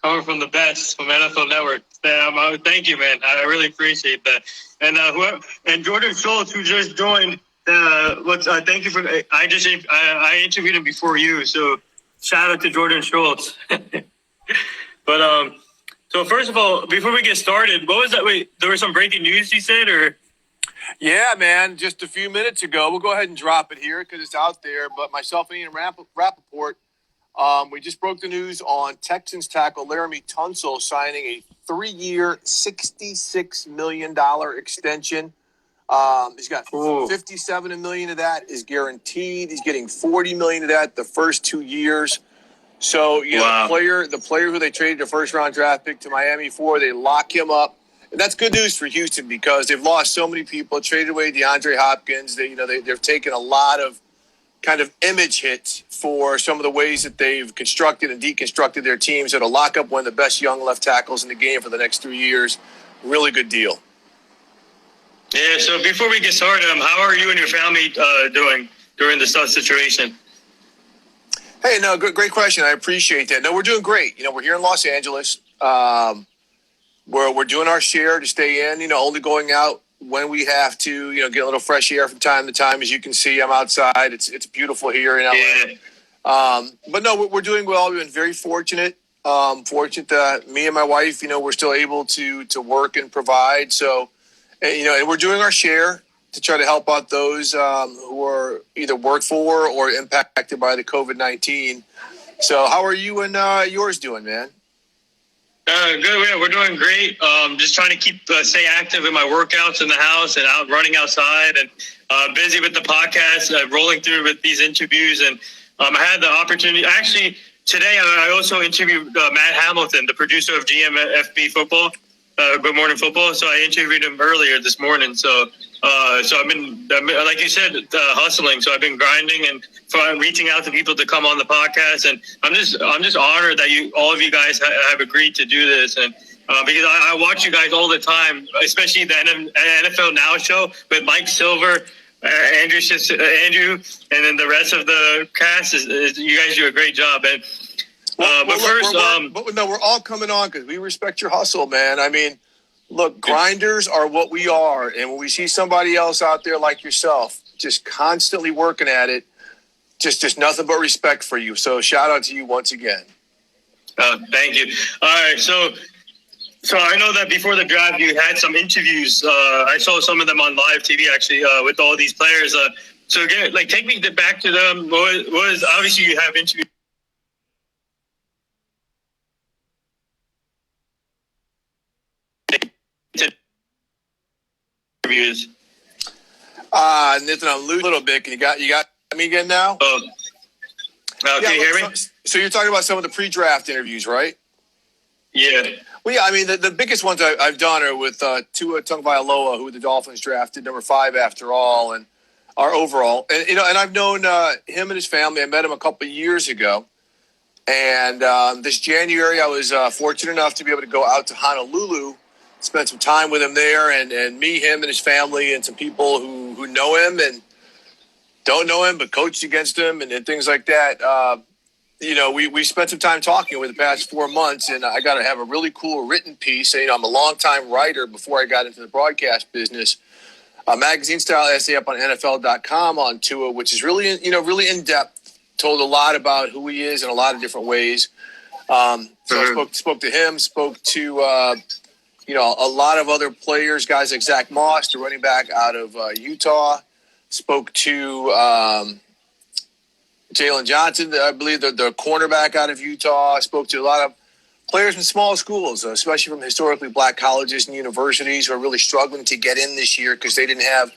coming from the best from NFL Network. Thank you, man. I really appreciate that. And Jordan Schultz, who just joined. Thank you for. I interviewed him before you, so shout out to Jordan Schultz. But so first of all, before we get started, what was that? Wait, there was some breaking news you said, or? Yeah, man, just a few minutes ago. We'll go ahead and drop it here because it's out there. But myself and Ian Rappaport, we just broke the news on Texans tackle Laramie Tunsil signing a 3-year, $66 million extension. He's got $57 million of that is guaranteed. He's getting $40 million of that the first 2 years. So, the player who they traded a first-round draft pick to Miami for, they lock him up. And that's good news for Houston because they've lost so many people, traded away DeAndre Hopkins. They've taken a lot of kind of image hits for some of the ways that they've constructed and deconstructed their teams. So to lock up one of the best young left tackles in the game for the next 3 years, really good deal. Yeah, so before we get started, how are you and your family doing during this situation? Hey, no, great question. I appreciate that. No, we're doing great. We're here in Los Angeles. We're doing our share to stay in, only going out when we have to, get a little fresh air from time to time. As you can see, I'm outside. It's beautiful here in LA. Yeah. But no, we're doing well. We've been very fortunate. Fortunate that me and my wife, we're still able to work and provide. So, and we're doing our share to try to help out those who are either worked for or impacted by the COVID-19. So how are you and yours doing, man? Good. Yeah, we're doing great. Just trying to stay active in my workouts in the house and out running outside, and busy with the podcast, rolling through with these interviews. And I had the opportunity. Actually, today I also interviewed Matt Hamilton, the producer of GMFB Football, Good Morning Football. So I interviewed him earlier this morning. So I've been, like you said, hustling. So I've been grinding and reaching out to people to come on the podcast, and I'm just honored that all of you guys have agreed to do this, and because I watch you guys all the time, especially the NFL Now show with Mike Silver, Andrew, and then the rest of the cast. You guys do a great job, and we're all coming on because we respect your hustle, man. I mean. Look, grinders are what we are, and when we see somebody else out there like yourself, just constantly working at it, just nothing but respect for you. So shout out to you once again. Thank you. All right, so I know that before the draft you had some interviews. I saw some of them on live TV actually with all these players. So again, take me back to them. What was obviously you have interviews. Interviews. Nathan, I'm losing a little bit. You got me again now? Can you hear me? So you're talking about some of the pre-draft interviews, right? Yeah. Well, yeah. I mean, the biggest ones I've done are with Tua Tagovailoa, who the Dolphins drafted number 5 after all, and our overall. And and I've known him and his family. I met him a couple of years ago, and this January I was fortunate enough to be able to go out to Honolulu. Spent some time with him there and meet him and his family and some people who know him and don't know him but coached against him and things like that. We spent some time talking over the past 4 months, and I got to have a really cool written piece. I'm a longtime writer before I got into the broadcast business. A magazine-style essay up on NFL.com on Tua, which is really, really in-depth, told a lot about who he is in a lot of different ways. So I spoke to him, spoke to... a lot of other players, guys like Zach Moss, the running back out of Utah. Spoke to Jalen Johnson, I believe the cornerback out of Utah. Spoke to a lot of players from small schools, especially from historically black colleges and universities who are really struggling to get in this year because they didn't have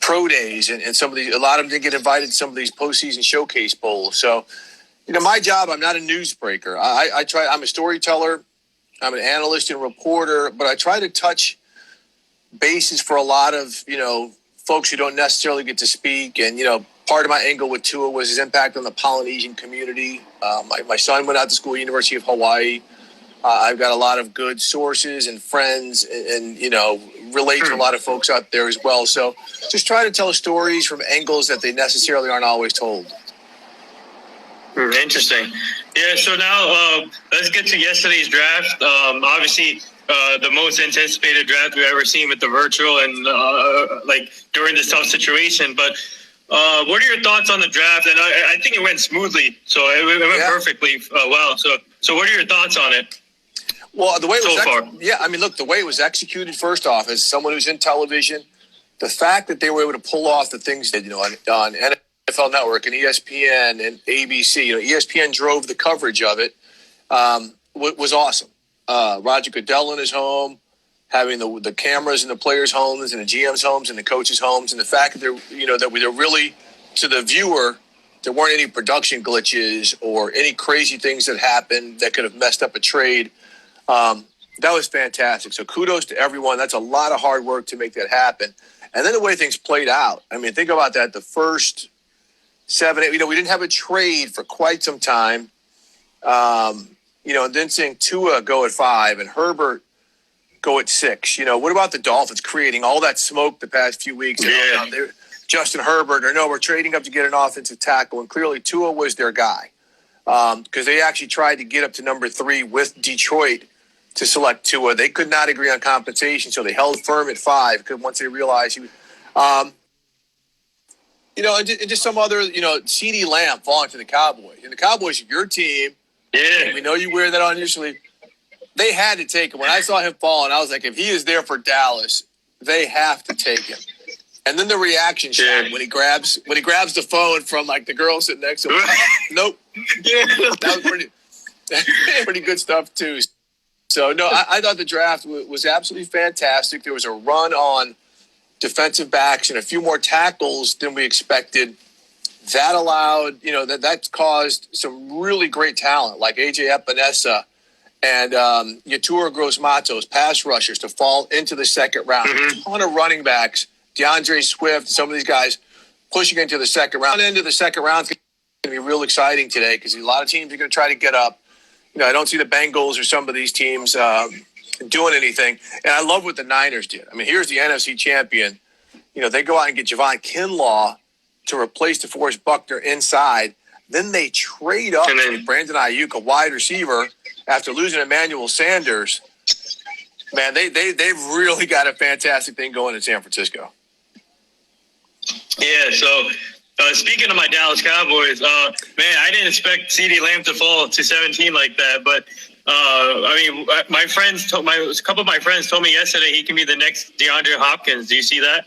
pro days. And a lot of them didn't get invited to some of these postseason showcase bowls. So, my job, I'm not a newsbreaker. I'm a storyteller. I'm an analyst and reporter, but I try to touch bases for a lot of, folks who don't necessarily get to speak. And, part of my angle with Tua was his impact on the Polynesian community. My son went out to school at University of Hawaii. I've got a lot of good sources and friends and relate to a lot of folks out there as well. So just try to tell stories from angles that they necessarily aren't always told. Interesting. Yeah, so now let's get to yesterday's draft. Obviously, the most anticipated draft we've ever seen with the virtual and like during this tough situation. But what are your thoughts on the draft? And I think it went smoothly, so it went perfectly well. So what are your thoughts on it? Well, the way it was so far. Yeah, I mean, look, the way it was executed. First off, as someone who's in television, the fact that they were able to pull off the things that on NFL Network and ESPN and ABC. ESPN drove the coverage of it. Was awesome. Roger Goodell in his home, having the cameras in the players' homes and the GM's homes and the coaches' homes, and the fact that they're really, to the viewer, there weren't any production glitches or any crazy things that happened that could have messed up a trade. That was fantastic. So kudos to everyone. That's a lot of hard work to make that happen. And then the way things played out. I mean, think about that. The first 7, 8, we didn't have a trade for quite some time. And then seeing Tua go at 5 and Herbert go at 6. What about the Dolphins creating all that smoke the past few weeks? Yeah. Justin Herbert, we're trading up to get an offensive tackle. And clearly Tua was their guy. Because they actually tried to get up to number 3 with Detroit to select Tua. They could not agree on compensation, so they held firm at 5 because once they realized he and just some other, CeeDee Lamb falling to the Cowboys. And the Cowboys are your team. Yeah. We know you wear that on usually. They had to take him. When I saw him fall, and I was like, if he is there for Dallas, they have to take him. And then the reaction shot when he grabs the phone from like the girl sitting next to him. Nope. Yeah. That was pretty good stuff too. So no, I thought the draft was absolutely fantastic. There was a run on defensive backs and a few more tackles than we expected. That allowed, that caused some really great talent like AJ Epinesa and Yatura Gross-Matos, pass rushers, to fall into the second round. A ton of running backs, DeAndre Swift, some of these guys pushing into the second round. Into the second round is going to be real exciting today because a lot of teams are going to try to get up. I don't see the Bengals or some of these teams doing anything. And I love what the Niners did. I mean, here's the NFC champion. They go out and get Javon Kinlaw to replace DeForest Buckner inside. Then they trade up to Brandon Ayuk, a wide receiver, after losing Emmanuel Sanders. Man, they've really got a fantastic thing going in San Francisco. Yeah, so speaking of my Dallas Cowboys, man, I didn't expect CeeDee Lamb to fall to 17 like that. But a couple of my friends told me yesterday he can be the next DeAndre Hopkins. Do you see that?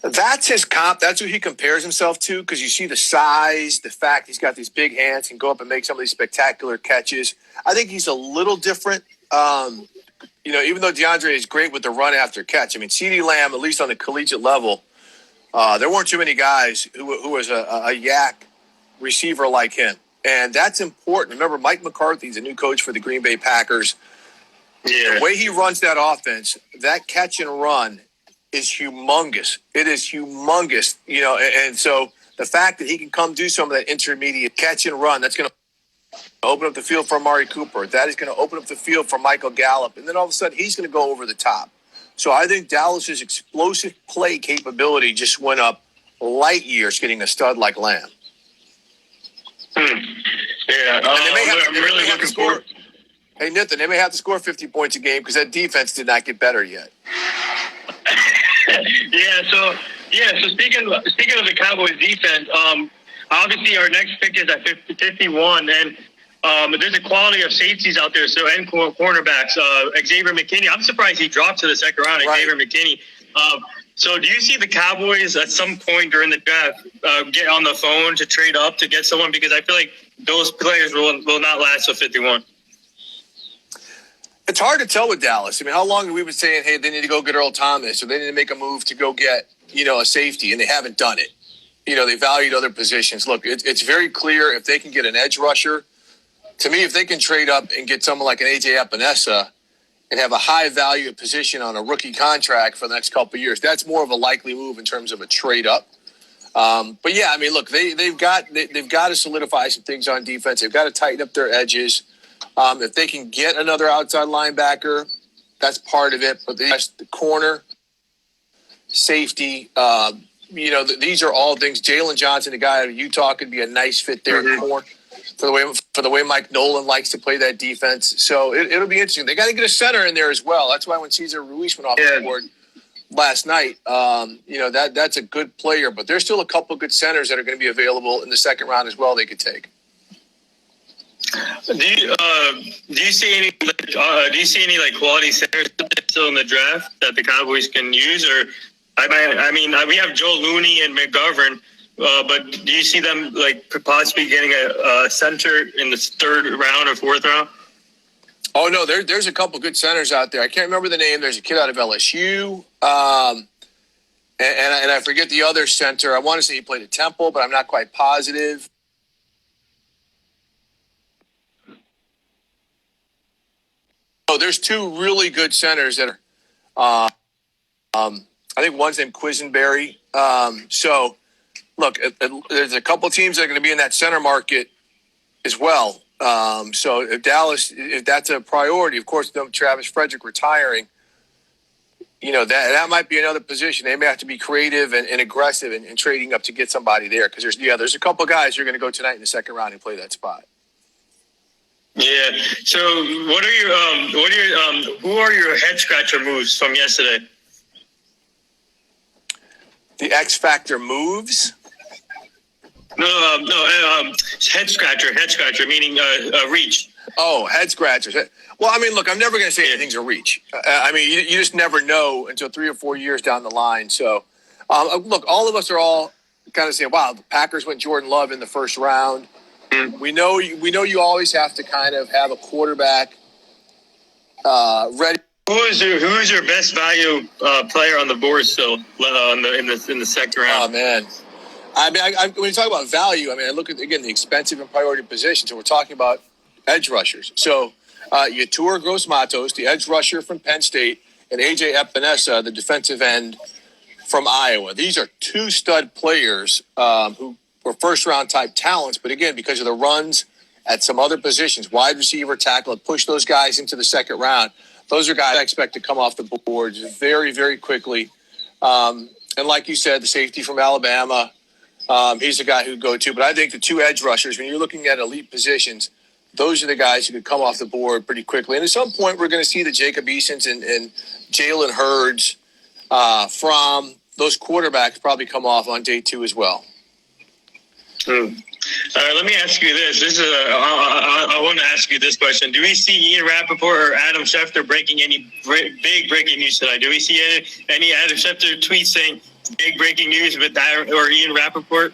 That's his comp. That's who he compares himself to because you see the size, the fact he's got these big hands, can go up and make some of these spectacular catches. I think he's a little different. Even though DeAndre is great with the run after catch. I mean, CeeDee Lamb, at least on the collegiate level, there weren't too many guys who was a yak receiver like him. And that's important. Remember, Mike McCarthy's a new coach for the Green Bay Packers. Yeah. The way he runs that offense, that catch and run is humongous. It is humongous, and so the fact that he can come do some of that intermediate catch and run, that's going to open up the field for Amari Cooper. That is going to open up the field for Michael Gallup. And then all of a sudden, he's going to go over the top. So I think Dallas's explosive play capability just went up light years getting a stud like Lamb. Yeah, I'm really looking forward. Hey, Nathan, they may have to score 50 points a game because that defense did not get better yet. So speaking of the Cowboys defense, obviously our next pick is at 51, and there's a quality of safeties out there, so and cornerbacks. Xavier McKinney, I'm surprised he dropped to the second round. Right. Xavier McKinney. So do you see the Cowboys at some point during the draft get on the phone to trade up to get someone? Because I feel like those players will not last till 51. It's hard to tell with Dallas. I mean, how long have we been saying, hey, they need to go get Earl Thomas or they need to make a move to go get, a safety, and they haven't done it. They valued other positions. Look, it's very clear if they can get an edge rusher. To me, if they can trade up and get someone like an AJ Epinesa and have a high value position on a rookie contract for the next couple of years, that's more of a likely move in terms of a trade up. But yeah, I mean, look, they've got to solidify some things on defense. They've got to tighten up their edges. If they can get another outside linebacker, that's part of it. But the corner, safety, these are all things. Jalen Johnson, the guy out of Utah, could be a nice fit there in the corner for the way Mike Nolan likes to play that defense. So it'll be interesting. They got to get a center in there as well. That's why when Cesar Ruiz went off the board last night, that's a good player. But there's still a couple of good centers that are going to be available in the second round as well. They could take. Do you see any quality centers still in the draft that the Cowboys can use? Or we have Joe Looney and McGovern, but do you see them possibly getting a center in the third round or fourth round? Oh no, there's a couple good centers out there. I can't remember the name. There's a kid out of LSU, and I forget the other center. I want to say he played at Temple, but I'm not quite positive. Oh, there's two really good centers that are. I think one's named Quisenberry. So, look, there's a couple teams that are going to be in that center market as well. So, if that's a priority, of course, Travis Frederick retiring, that might be another position. They may have to be creative and aggressive and trading up to get somebody there because there's a couple guys who are going to go tonight in the second round and play that spot. Yeah. So, who are your head scratcher moves from yesterday? The X Factor moves? No. Head scratcher, meaning reach. Oh, head scratchers. Well, I mean, look, I'm never going to say anything's a reach. You just never know until 3 or 4 years down the line. So, look, all of us are all kind of saying, "Wow, the Packers went Jordan Love in the first round." We know you always have to kind of have a quarterback ready. Who is your best value player on the board still in the second round? Oh man, when you talk about value, I look at again the expensive and priority positions. So we're talking about edge rushers. So Yetur Gross-Matos, the edge rusher from Penn State, and AJ Epinesa, the defensive end from Iowa. These are two stud players who were first-round type talents, but again, because of the runs at some other positions, wide receiver, tackle, and push those guys into the second round, those are guys I expect to come off the board very, very quickly. And like you said, the safety from Alabama, he's the guy who'd go to. But I think the two edge rushers, when you're looking at elite positions, those are the guys who could come off the board pretty quickly. And at some point, we're going to see the Jacob Easons and Jalen Hurds from those quarterbacks probably come off on day 2 as well. Let me ask you this. I want to ask you this question. Do we see Ian Rappaport or Adam Schefter breaking any big breaking news tonight? Do we see any Adam Schefter tweets saying big breaking news with or Ian Rappaport?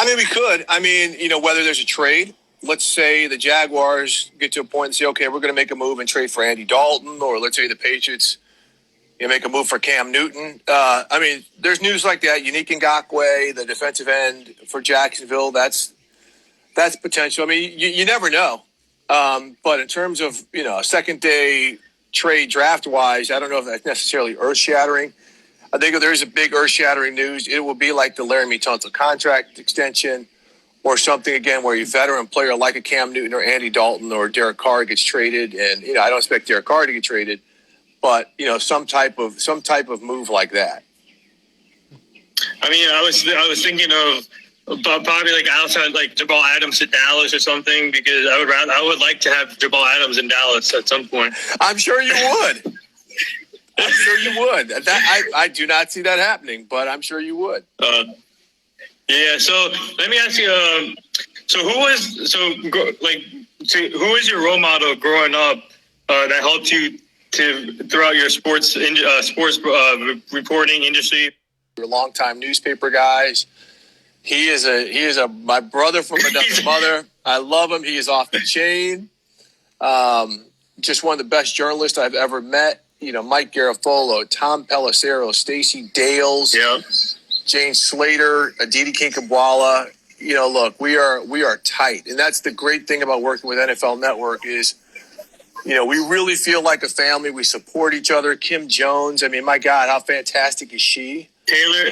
We could. Whether there's a trade, let's say the Jaguars get to a point and say, okay, we're going to make a move and trade for Andy Dalton, or let's say the Patriots make a move for Cam Newton. There's news like that. Unique Ngakoue, the defensive end for Jacksonville, that's potential. You never know. But in terms of, a second-day trade draft-wise, I don't know if that's necessarily earth-shattering. I think if there is a big earth-shattering news, it will be like the Laramie Tunsil contract extension or something, again, where a veteran player like a Cam Newton or Andy Dalton or Derek Carr gets traded. And, I don't expect Derek Carr to get traded, but some type of move like that. I was thinking of probably outside Jamal Adams to Dallas or something, because I would like to have Jamal Adams in Dallas at some point. I'm sure you would. I do not see that happening, but I'm sure you would. Yeah. So let me ask you. Who was your role model growing up that helped you throughout your sports reporting industry? We're longtime newspaper guys. He is my brother from another mother. I love him. He is off the chain. Just one of the best journalists I've ever met. Mike Garafolo, Tom Pelissero, Stacey Dales, Jane Slater, Aditi Kinkabwala. Look, we are tight, and that's the great thing about working with NFL Network is. We really feel like a family. We support each other. Kim Jones, my God, how fantastic is she? Taylor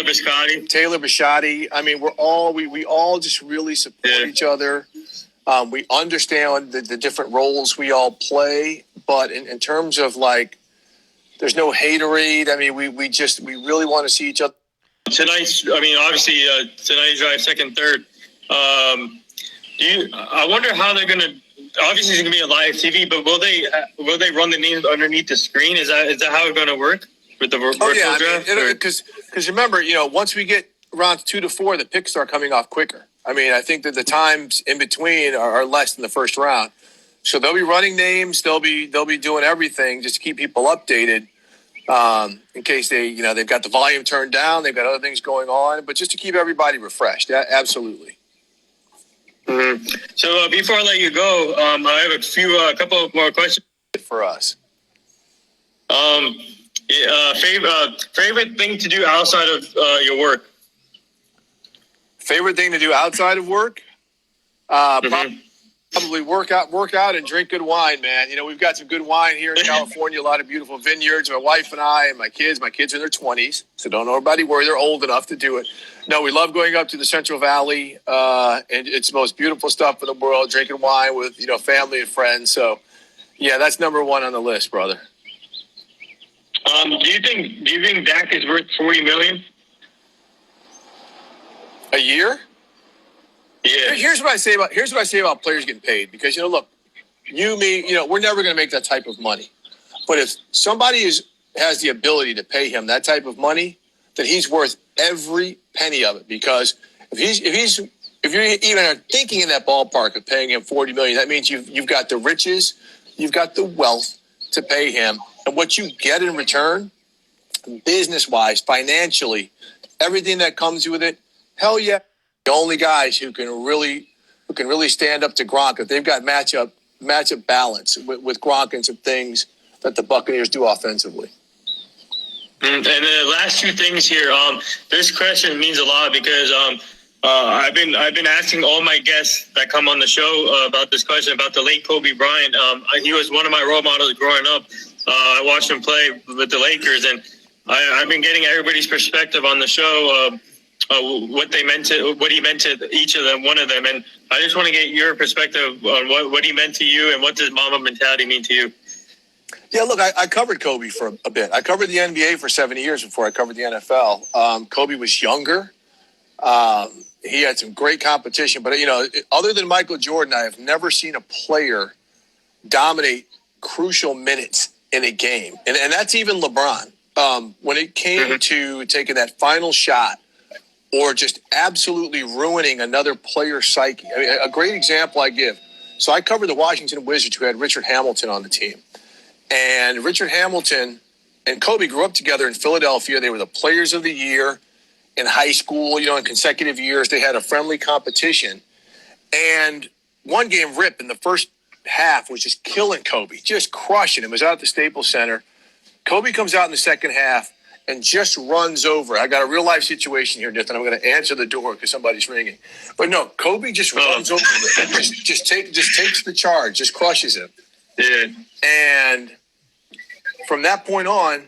Biscotti. Taylor Biscotti. We all just really support each other. We understand the different roles we all play, but in terms of There's no haterade. I mean, we really want to see each other. Tonight's, I mean, obviously, tonight drive second, third. I wonder how they're going to. Obviously, it's going to be a live TV, but will they run the names underneath the screen? Is that how it's going to work with the virtual draft? Because remember, once we get rounds 2 to 4, the picks start coming off quicker. I mean, I think that the times in between are less than the first round, so they'll be running names. They'll be doing everything just to keep people updated. In case they've got the volume turned down, they've got other things going on, but just to keep everybody refreshed. Absolutely. Mm-hmm. So before I let you go, I have a couple more questions for us. Favorite thing to do outside of your work? Favorite thing to do outside of work? Probably work out and drink good wine, man. We've got some good wine here in California, a lot of beautiful vineyards. My wife and I and my kids are in their 20s, so don't nobody worry, they're old enough to do it. No, we love going up to the Central Valley, and it's the most beautiful stuff in the world, drinking wine with, family and friends. So, yeah, that's number one on the list, brother. Do you think Dak is worth $40 million a year? Yeah. Here's what I say about players getting paid, because look, me, we're never going to make that type of money. But if somebody has the ability to pay him that type of money, then he's worth every penny of it. Because if you're even thinking in that ballpark of paying him $40 million, that means you've got the riches, you've got the wealth to pay him, and what you get in return, business-wise, financially, everything that comes with it. Hell yeah. The only guys who can really stand up to Gronk, if they've got matchup balance with Gronk and some things that the Buccaneers do offensively. And the last two things here. This question means a lot because I've been asking all my guests that come on the show about this question about the late Kobe Bryant. He was one of my role models growing up. I watched him play with the Lakers, and I've been getting everybody's perspective on the show. What he meant to each of them, one of them, and I just want to get your perspective on what he meant to you and what does Mamba mentality mean to you. Yeah, look, I covered Kobe for a bit. I covered the NBA for 7 years before I covered the NFL. Kobe was younger. He had some great competition, but other than Michael Jordan, I have never seen a player dominate crucial minutes in a game, and that's even LeBron. When it came to taking that final shot, or just absolutely ruining another player's psyche. I mean, a great example I give. So I covered the Washington Wizards, who had Richard Hamilton on the team. And Richard Hamilton and Kobe grew up together in Philadelphia. They were the players of the year in high school, in consecutive years. They had a friendly competition. And one game, Rip, in the first half was just killing Kobe, just crushing him. It was out at the Staples Center. Kobe comes out in the second half and just runs over. I got a real life situation here, Nathan. I'm going to answer the door because somebody's ringing. But no, Kobe just runs over him. Just takes the charge, just crushes him. Yeah. And from that point on,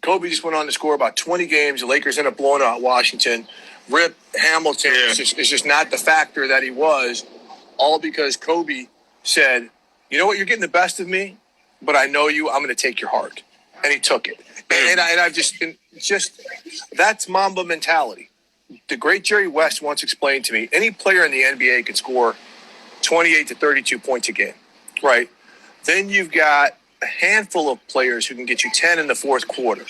Kobe just went on to score about 20 games. The Lakers ended up blowing out Washington. Rip Hamilton is just not the factor that he was, all because Kobe said, you know what, you're getting the best of me, but I know you, I'm going to take your heart. And he took it. And I've just that's Mamba mentality. The great Jerry West once explained to me, any player in the NBA could score 28 to 32 points a game, right? Then you've got a handful of players who can get you 10 in the fourth quarter.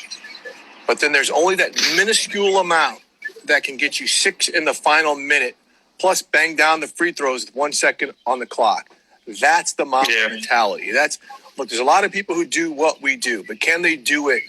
But then there's only that minuscule amount that can get you 6 in the final minute, plus bang down the free throws with 1 second on the clock. That's the Mamba mentality. Look, there's a lot of people who do what we do, but can they do it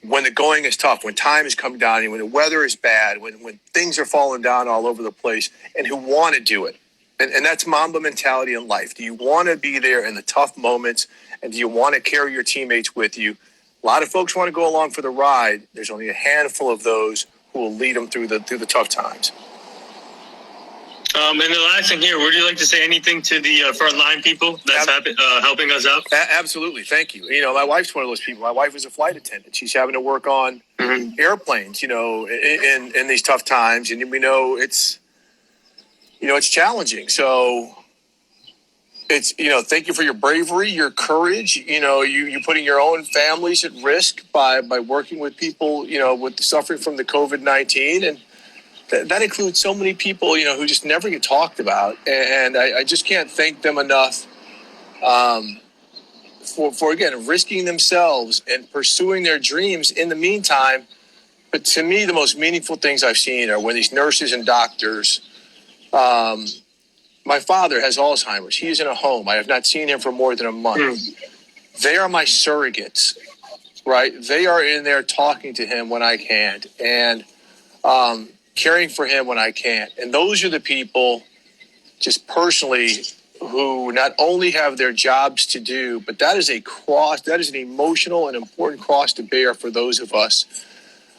when the going is tough, when time is coming down, when the weather is bad, when things are falling down all over the place, and who want to do it? And that's Mamba mentality in life. Do you want to be there in the tough moments, and do you want to carry your teammates with you? A lot of folks want to go along for the ride. There's only a handful of those who will lead them through the tough times. And the last thing here, would you like to say anything to the frontline people that's helping us out? Absolutely. Thank you. My wife's one of those people. My wife is a flight attendant. She's having to work on airplanes, in these tough times. And we know it's challenging. So it's, thank you for your bravery, your courage. You're putting your own families at risk by working with people, with suffering from the COVID-19. And that includes so many people, who just never get talked about. And I just can't thank them enough for again, risking themselves and pursuing their dreams in the meantime. But to me, the most meaningful things I've seen are when these nurses and doctors, my father has Alzheimer's. He is in a home. I have not seen him for more than a month. They are my surrogates, right? They are in there talking to him when I can't and caring for him when I can't. And those are the people, just personally, who not only have their jobs to do, but that is a cross, that is an emotional and important cross to bear for those of us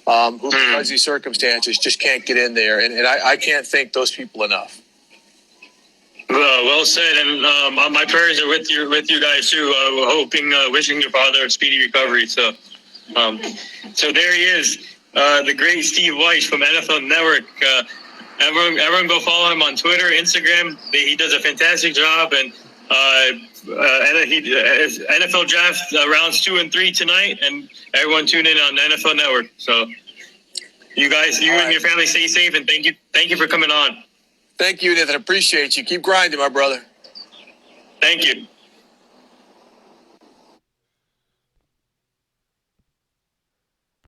who, because of these circumstances, just can't get in there. And I can't thank those people enough. Well said, and my prayers are with you guys too. Wishing your father a speedy recovery. So there he is, the great Steve Wyche from NFL Network. Everyone go follow him on Twitter, Instagram. He does a fantastic job, and NFL Draft rounds 2 and 3 tonight, and everyone tune in on NFL Network. So you guys, and your family stay safe, and thank you for coming on. Thank you, Nathan. Appreciate you. Keep grinding, my brother. Thank you.